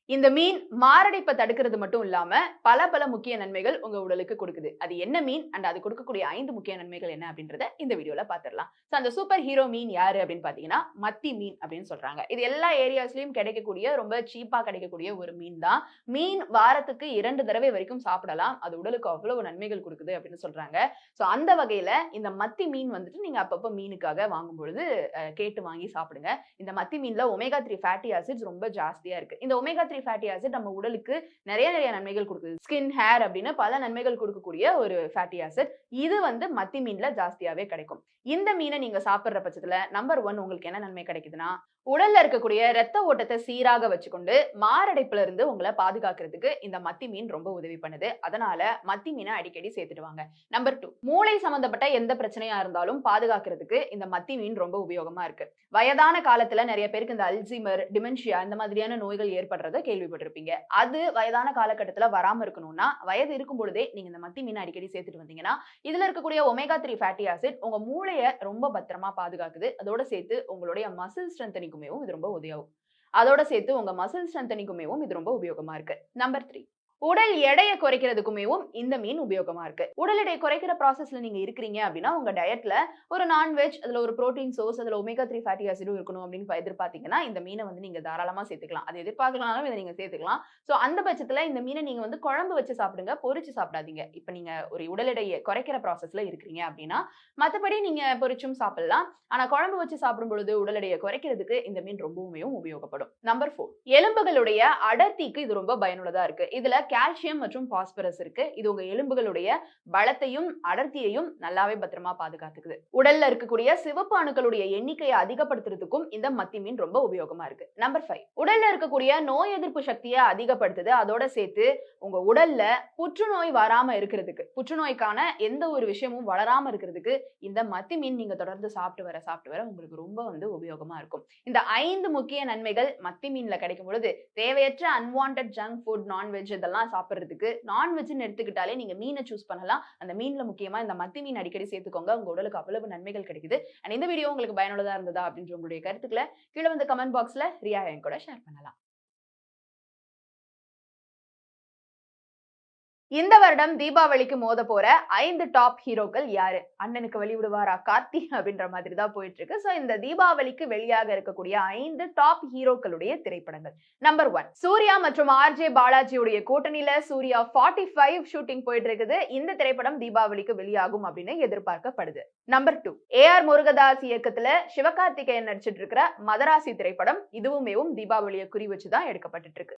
இந்த மீன் மாரடைப்ப தடுக்கிறது மட்டும் இல்லாம, பல முக்கிய நன்மைகள் உங்க உடலுக்கு குடுக்குது. அது என்ன மீன் அண்ட் அது குடுக்கக்கூடிய 5 முக்கிய நன்மைகள் என்ன அப்படின்றத இந்த வீடியோல பாத்துரலாம். அந்த சூப்பர் ஹீரோ மீன் யாரு அப்படின்னு பாத்தீங்கன்னா, மத்தி மீன் அப்படின்னு சொல்றாங்க. இது எல்லா ஏரியாஸ்லயும் கிடைக்கக்கூடிய ரொம்ப சீப்பா கிடைக்கக்கூடிய ஒரு மீன் தான். மீன் வாரத்துக்கு 2 தடவை வரைக்கும் சாப்பிடலாம். அது உடலுக்கு அவ்வளவு நன்மைகள் குடுக்குது அப்படின்னு சொல்றாங்க. அந்த வகையில இந்த மத்தி மீன் வந்துட்டு நீங்க அப்பப்ப மீனுக்காக வாங்கும் பொழுது கேட்டு வாங்கி சாப்பிடுங்க. இந்த மத்தி மீன்ல ஒமேகா 3 ஃபேட்டி ஆசிட்ஸ் ரொம்ப ஜாஸ்தியா இருக்கு. இந்த ஒமேகா 3 ஃபேட்டி ஆசிட் நம்ம உடலுக்கு நிறைய நன்மைகள் கொடுக்குது. ஸ்கின், ஹேர் அப்படின்னு பல நன்மைகள் கொடுக்கக்கூடிய ஒரு ஃபேட்டி ஆசிட். இது வந்து மத்தி மீன்ல ஜாஸ்தியாவே கிடைக்கும். இந்த மீனை நீங்க சாப்பிடுற பட்சத்துல நம்பர் 1 உங்களுக்கு என்ன நன்மை கிடைக்குதுன்னா, உடல்ல இருக்கக்கூடிய ரத்த ஓட்டத்தை சீராக வச்சுக்கொண்டு மாரடைப்புல இருந்து உங்களை பாதுகாக்கிறதுக்கு இந்த மத்தி மீன் ரொம்ப உதவி பண்ணுது. அதனால மத்தி மீனை அடிக்கடி சேர்த்துட்டு வாங்க. நம்பர் 2 மூளை சம்பந்தப்பட்ட எந்த பிரச்சனையா இருந்தாலும் பாதுகாக்கிறதுக்கு இந்த மத்தி மீன் ரொம்ப உபயோகமா இருக்கு. வயதான காலத்துல நிறைய பேருக்கு இந்த அல்சீமர், டிமென்ஷியா இந்த மாதிரியான நோய்கள் ஏற்படுறத கேள்விப்பட்டிருப்பீங்க. அது வயதான காலகட்டத்துல வராம இருக்கணும்னா வயது இருக்கும் பொழுதே நீங்க இந்த மத்தி மீனை அடிக்கடி சேர்த்துட்டு வந்தீங்கன்னா, இதுல இருக்கக்கூடிய ஒமேகா 3 ஃபேட்டி ஆசிட் உங்க மூளையை ரொம்ப பத்திரமா பாதுகாக்குது. அதோட சேர்த்து உங்களுடைய மசில் ஸ்ட்ரென்தனிங்குமேவும் இது ரொம்ப உதவும். அதோட சேர்த்து உங்க மசில் ஸ்ட்ரென்தனிங்குமேவும் இது ரொம்ப உபயோகமா இருக்கு. நம்பர் 3 உடல் எடையை குறைக்கிறதுக்குமேவும் இந்த மீன் உபயோகமா இருக்கு. உடல் எடை குறைக்கிற ப்ராசஸ்ல நீங்க இருக்கிறீங்க அப்படின்னா உங்க டயட்ல ஒரு நான்வெஜ், அதுல ஒரு புரோட்டீன் சோர்ஸ், அதுல ஒமேகா 3 ஃபேட்டி ஆசிடும் இருக்கணும் அப்படின்னு எதிர்பார்த்தீங்கன்னா இந்த மீனை வந்து நீங்க தாராளமா சேர்த்துக்கலாம். அது எதிர்பார்க்கலனாலும் இதை நீங்க சேர்த்துக்கலாம். அந்த பட்சத்துல இந்த மீனை நீங்க வந்து குழம்பு வச்சு சாப்பிடுங்க, பொரிச்சு சாப்பிடாதீங்க. இப்ப நீங்க ஒரு உடல் எடையை குறைக்கிற ப்ராசஸ்ல இருக்கிறீங்க அப்படின்னா மத்தபடி நீங்க பொரிச்சும் சாப்பிடலாம். ஆனா குழம்பு வச்சு சாப்பிடும் பொழுது உடல் எடையை குறைக்கிறதுக்கு இந்த மீன் ரொம்பவுமே உபயோகப்படும். நம்பர் 4 எலும்புகளுடைய அடர்த்திக்கு இது ரொம்ப பயனுள்ளதா இருக்கு. இதுல கால்சியம் மற்றும் பாஸ்பரஸ் இருக்கு. இது உங்க எலும்புகளுடைய பலத்தையும் அடர்த்தியையும் நல்லாவே பத்திரமா பாதுகாத்துக்குது. உடல்ல இருக்கக்கூடிய சிவப்பு அணுக்களுடைய எண்ணிக்கையை அதிகப்படுத்துறதுக்கும் இந்த மத்தி மீன் ரொம்ப உபயோகமா இருக்கு. நம்பர் 5 உடல்ல இருக்கக்கூடிய நோய் எதிர்ப்பு சக்தியை அதிகப்படுத்துது. அதோட சேர்த்து உங்க உடல்ல புற்றுநோய் வராம இருக்கிறதுக்கு, புற்றுநோய்க்கான எந்த ஒரு விஷயமும் வளராம இருக்கிறதுக்கு இந்த மத்தி மீன் நீங்க தொடர்ந்து சாப்பிட்டு வர உங்களுக்கு ரொம்ப வந்து உபயோகமா இருக்கும். இந்த 5 முக்கிய நன்மைகள் மத்தி மீன்ல கிடைக்கும் பொழுது தேவையற்ற அன்வான்டட் ஜங்க் ஃபுட், நான்வெஜ் இதெல்லாம் சாப்பிடுறதுக்கு நான்வெஜ்னு எடுத்துக்கிட்டாலே நீங்க மீனை சூஸ் பண்ணலாம். அந்த மீன்ல முக்கியமா இந்த மத்தி மீன் அடிக்கடி சேர்த்துக்கோங்க. உங்க உடலுக்கு அவ்வளவு நன்மைகள் கிடைக்குது. இந்த வீடியோ உங்களுக்கு பயனுள்ளதா இருந்ததா அப்படின்ற உங்களுடைய கருத்துக்களை கீழே வந்து கமெண்ட் பாக்ஸ்ல ரியா என் கூட ஷேர் பண்ணலாம். இந்த வருடம் தீபாவளிக்கு மோத போற 5 டாப் ஹீரோக்கள் யாரு? அண்ணனுக்கு வழி விடுவாரா கார்த்தி அப்படின்ற மாதிரி தான் போயிட்டு இருக்கு. இந்த தீபாவளிக்கு வெளியாக இருக்கக்கூடிய 5 டாப் ஹீரோக்களுடைய திரைப்படங்கள். நம்பர் 1 சூர்யா மற்றும் ஆர்ஜே பாலாஜியுடைய கூட்டணியில சூர்யா 45 ஷூட்டிங் போயிட்டு இருக்குது. இந்த திரைப்படம் தீபாவளிக்கு வெளியாகும் அப்படின்னு எதிர்பார்க்கப்படுது. நம்பர் 2 ஏஆர் முருகதாஸ் இயக்கத்துல சிவகார்த்திகேயன் நடிச்சிட்டு இருக்கிற மதராசி திரைப்படம். இதுவுமேவும் தீபாவளியை குறி வச்சுதான் எடுக்கப்பட்டு இருக்கு.